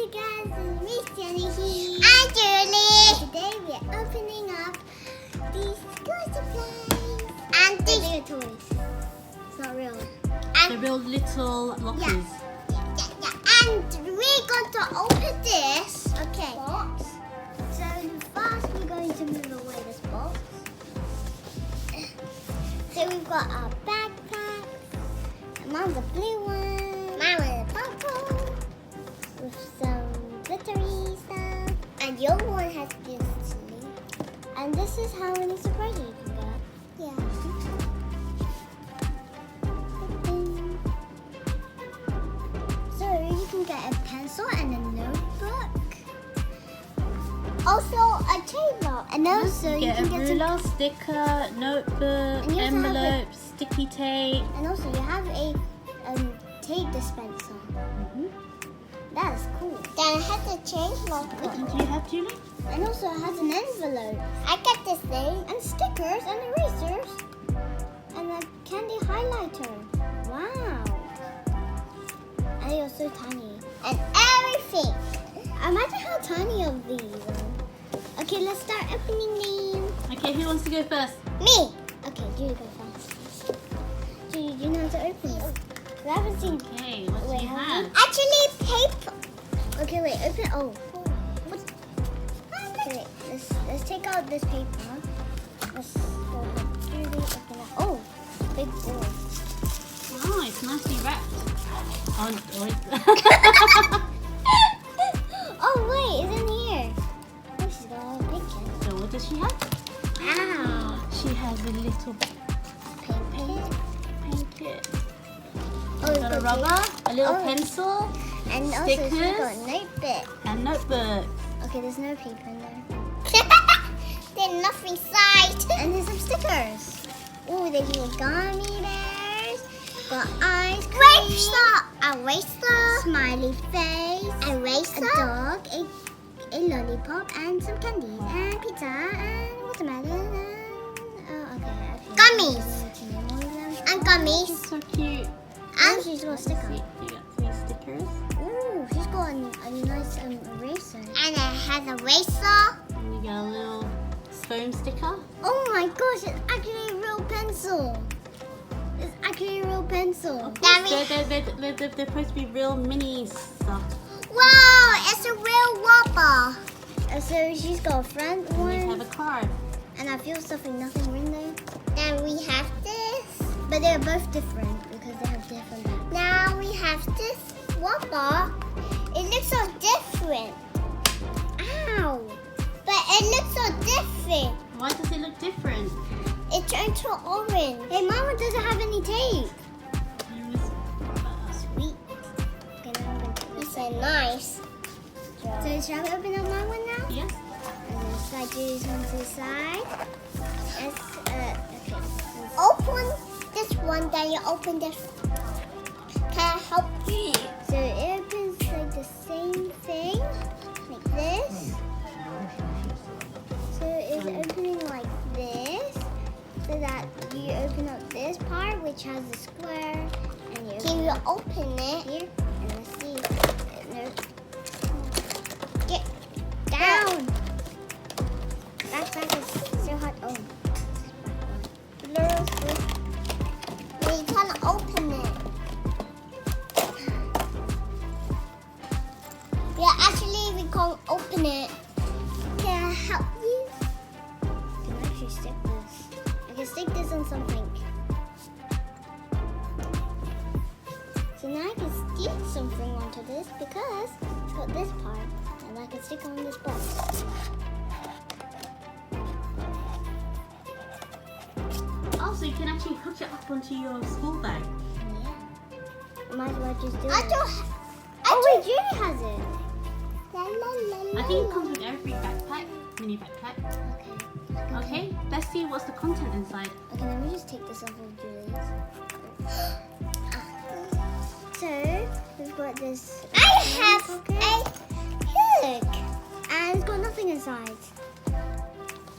Hey guys, it's me, Sienna and Julie. Today we are opening up these school supplies and these toys. It's not real. And The real little lockers. yeah. And we're going to open this. Okay. Box. So first we're going to move away this box. So we've got our backpack. Mine's a blue one. Mine was a purple. With some glittery stuff. And your one has this too. And this is how many surprises you can get. Yeah. So you can get a pencil and a notebook. Also a table. And also you Get can a get ruler, sticker, notebook, And you also have envelope, sticky tape. And also you have a tape dispenser. That is cool. Then it has a change locker. What do you have, Julie? And also it has an envelope. I got this thing. And stickers and erasers. And a candy highlighter. Wow. And they are so tiny. And everything. Imagine how tiny of these are. Okay, let's start opening them. Okay, who wants to go first? Me. Okay, Julie go first. Julie, you know how to open it. I haven't seen. Okay, what do you have? Actually, paper. Okay, wait. Open. Oh. What? Okay, wait. Let's take out this paper. Let's go ahead. Open it. Oh, big boy. Oh, it's nicely wrapped. Oh, Oh wait, it's in here. Oh, she's got a little picture. so what does she have? Wow. She has a little Paint paint kit. Oh, Got a rubber, a little Oh. pencil, And also she's stickers. got a notebook. and notebook. Okay, there's no paper in there. There's nothing inside. And there's some stickers. Oh, there's little gummy bears. Got ice cream. Eraser. Smiley face. Eraser. A dog. A lollipop and some candy. And pizza and watermelon and gummies. And gummies. She's so cute. And she's got a sticker. You got 3 stickers. Ooh, she's got a nice eraser. And it has a eraser. And you got a little foam sticker. Oh my gosh, it's actually a real pencil. It's actually a real pencil. Of course, they're supposed to be real mini stuff. Wow, it's a real rubber. So she's got a front And you have one. a card. And I feel something, nothing in there. Then we have this. But they're both different because they have different. Now we have this rubber. It looks so different. Ow. But it looks so different. Why does it look different? It turned to orange. Hey, Mama doesn't have any tape. Sweet. Okay, now I'm going to These are nice. So shall we open up my one now? Yes. And then slide these one to the side. Okay. Open this one, then you open this. Can I help you? So it opens like the same thing, like this. So it's opening like this, so that you open up this part, which has a square, and you. Can you open it here? And let's see. No. Get down. Backpack is so hot. Oh. We can open it. Yeah, actually we can't open it. Can I help you? I can actually stick this. I can stick this on something. So now I can stick something onto this because it's got this part. And I can stick on this box. Oh, so you can actually hook it up onto your school bag. Yeah. Might as well just do it. Oh wait, Julie has it. I think it comes with every backpack, mini backpack. Okay. Okay, let's see what's the content inside. Okay, let me just take this off of Julie's. So, we've got this. I have a hook. And it's got nothing inside.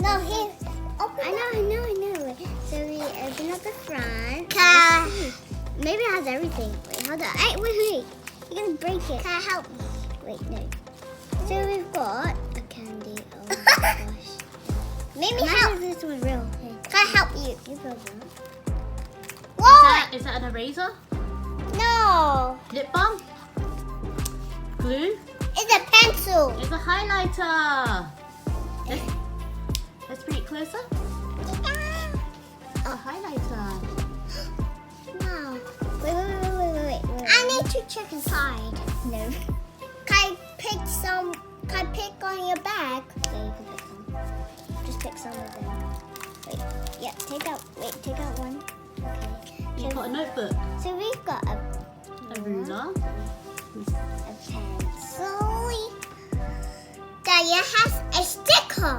No, here. I know. So we open up the front. Maybe it has everything. Wait, hold on. Wait. You're going to break it. Can I help you? Wait, no. So we've got a candy. Oh my gosh. Maybe help. This one real. Can I help you? You go. What? Is that an eraser? No. Lip balm? Glue? It's a pencil. It's a highlighter. Let's bring it closer. A highlighter. No. Wait. I need to check inside. No. Can I pick on your bag? Yeah, you can pick some. Just pick some of them. Wait. Yeah, take out one. Okay. You've got a notebook. So we've got a ruler. A pencil. Daya has a sticker.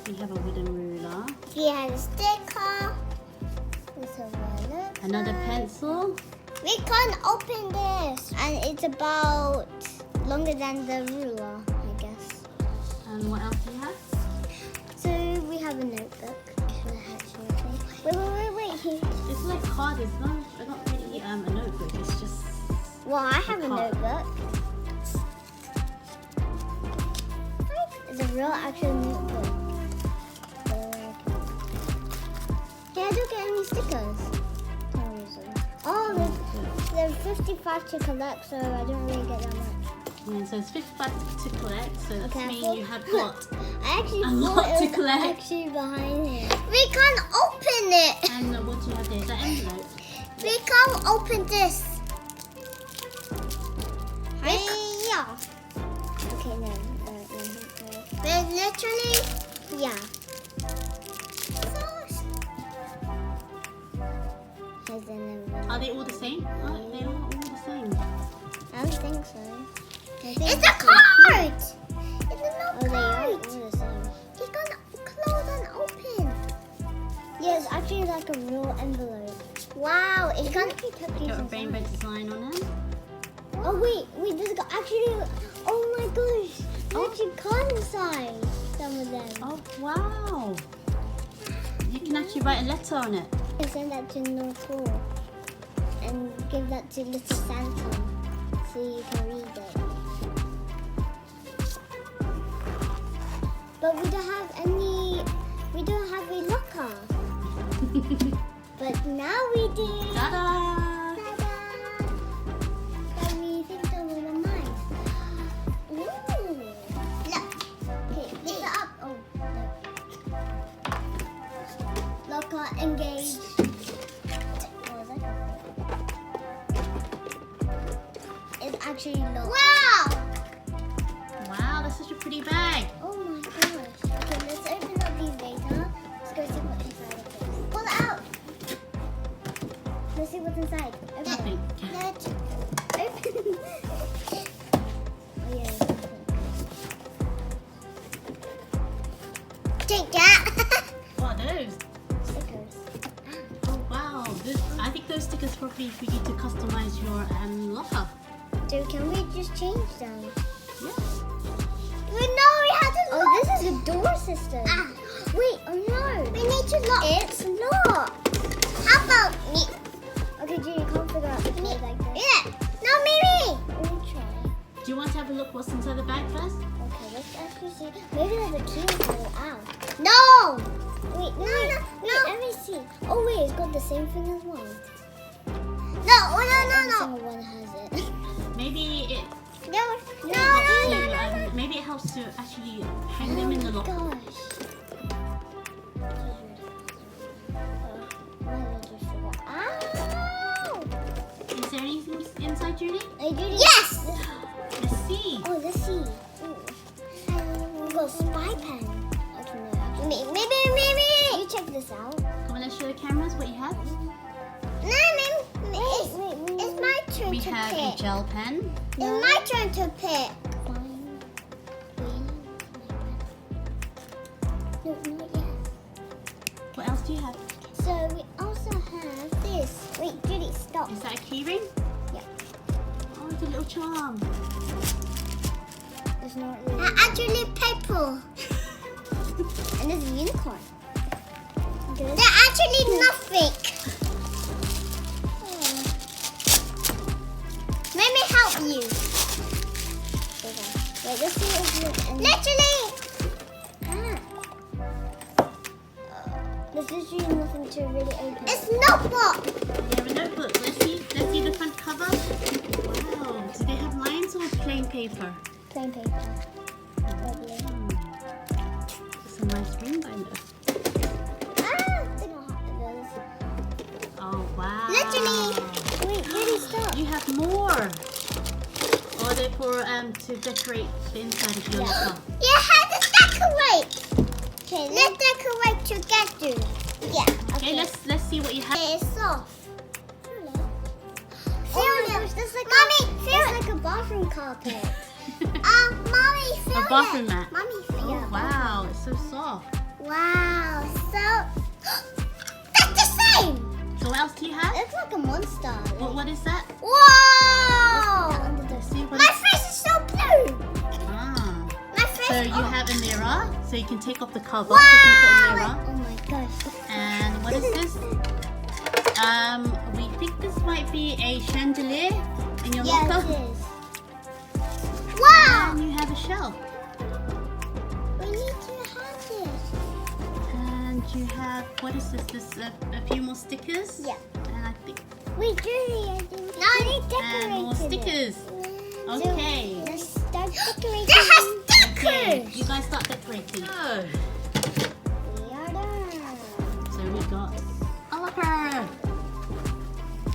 We have a wooden ruler. He has a sticker. There's a ruler. Another pencil. We can open this, and it's about longer than the ruler, I guess. And what else do you have? So we have a notebook. Wait. It's like card. It's not really a notebook. It's just. Well, I have a card. notebook. It's a real actual notebook. Can I don't get any stickers? Oh, there's 55 to collect, so I don't really get that much. Yeah, so it's 55 to collect, so that Okay, means you have got I actually a thought lot it to was collect. actually behind here. We can't open it. And what do you have there? Is that envelope? We can't open this. Yeah. Okay, no. But literally, yeah. Are they all the same? Oh, they are all the same. I don't think so. It's a card! It's a no card! They are all the same. It's gonna close and open. Yeah, it's actually like a real envelope. Wow, it's gonna be Got a rainbow design on it. Oh wait, there's actually, oh my gosh, there's actually cards inside some of them. Oh, wow. You can actually write a letter on it. I can send that to North Pole and give that to little Santa so you can read it. But we don't have a locker. But now we do. Ta-da! Ta-da! That we think that was nice. Ooh! Look. Okay, lift it up. Oh, no. Locker engaged. It's actually locked. Wow! Wow, that's such a pretty bag. Oh my gosh. Okay, let's open up these later. Let's go see what's inside of this. Pull it out. Let's see what's inside. Open Nothing. it. Let's open. Oh yeah. Take that. What are those? Stickers. Oh, wow. I think those stickers are probably for you to customize your locker. So can we just change them? Yeah. No, we have to lock. Oh, this is a door system. Wait, oh no. We need to lock. It's locked. How about me? Okay, Julie, you can't figure out the code like this. Yeah. No, Mimi. Let me try. Do you want to have a look what's inside the bag first? Okay, let's actually see. Maybe there's a key inside it. Ow. No. Wait, no. Let me see. Oh wait, it's got the same thing as well. No. Maybe it. Maybe it helps to actually hang them in the locker. Gosh. Ow! Is there anything inside, Julie? Yes! Let's see. Oh, let's see. We got a spy pen. Okay, no, actually. Maybe. You check this out. Come on, let's show the cameras what you have. No, it's my turn We to have pick. a gel pen. It's my turn to pick. No, not yet. What else do you have? So we also have this. Wait, Judy, stop. Is that a key ring? Yeah. Oh, it's a little charm. It's not really. Actually, paper. And there's a unicorn. They're actually nothing. Let me help you. Wait, let's see what it's literally. There's literally nothing to really open. It's notebook. They have a notebook. Let's see the front cover. Wow. Do they have lines or plain paper? Plain paper. Lovely. It's a nice ring binder. Oh wow. Literally. Wait, really stop. You have more. Or they're for to decorate the inside of your car. Yeah, how to decorate. Okay, let's decorate together. Yeah. Okay, let's see what you have. It's soft. Oh my gosh, that's like Mommy, like a bathroom carpet. Mommy, feel A bathroom mat. Mommy, feel Oh wow, it's so soft. Wow, so that's the same. So what else do you have? It's like a monster. What is that? Whoa! See what My face is so blue. Ah. My face. So you have a mirror, so you can take off the cover. Wow! So you can put a mirror. Oh my gosh. And what is this? We think this might be a chandelier in your locker. Yes, it is. Wow! And you have a shelf. We need to have this. And you have, what is this? A few more stickers. Yeah. And I think. We do need decorated. And more stickers. Okay. Let's start decorating. That has stickers. Okay, you guys start decorating. Oh. We are done. So we got a locker.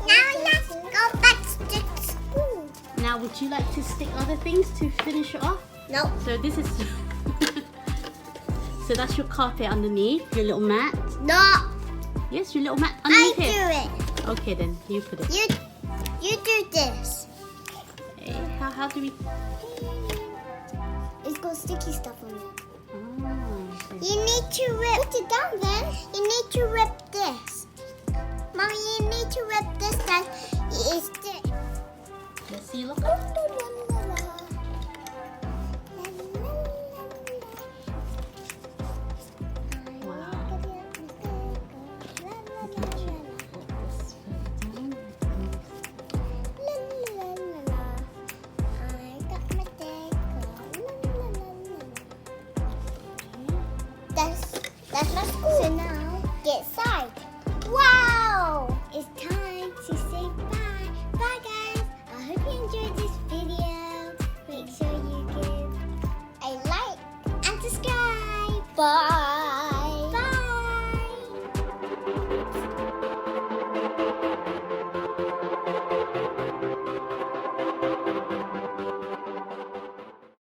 Now let's go back to school. Now, would you like to stick other things to finish it off? No. So this is. So that's your carpet underneath, your little mat. No. Yes, your little mat I underneath do it. it. Okay, then you put it. You do this. Okay, how do we? It's got sticky stuff on it. Oh, okay. You need to rip. Put it down then. You need to rip this. Mommy, you need to rip this down. It's this. Let's see, look. That's my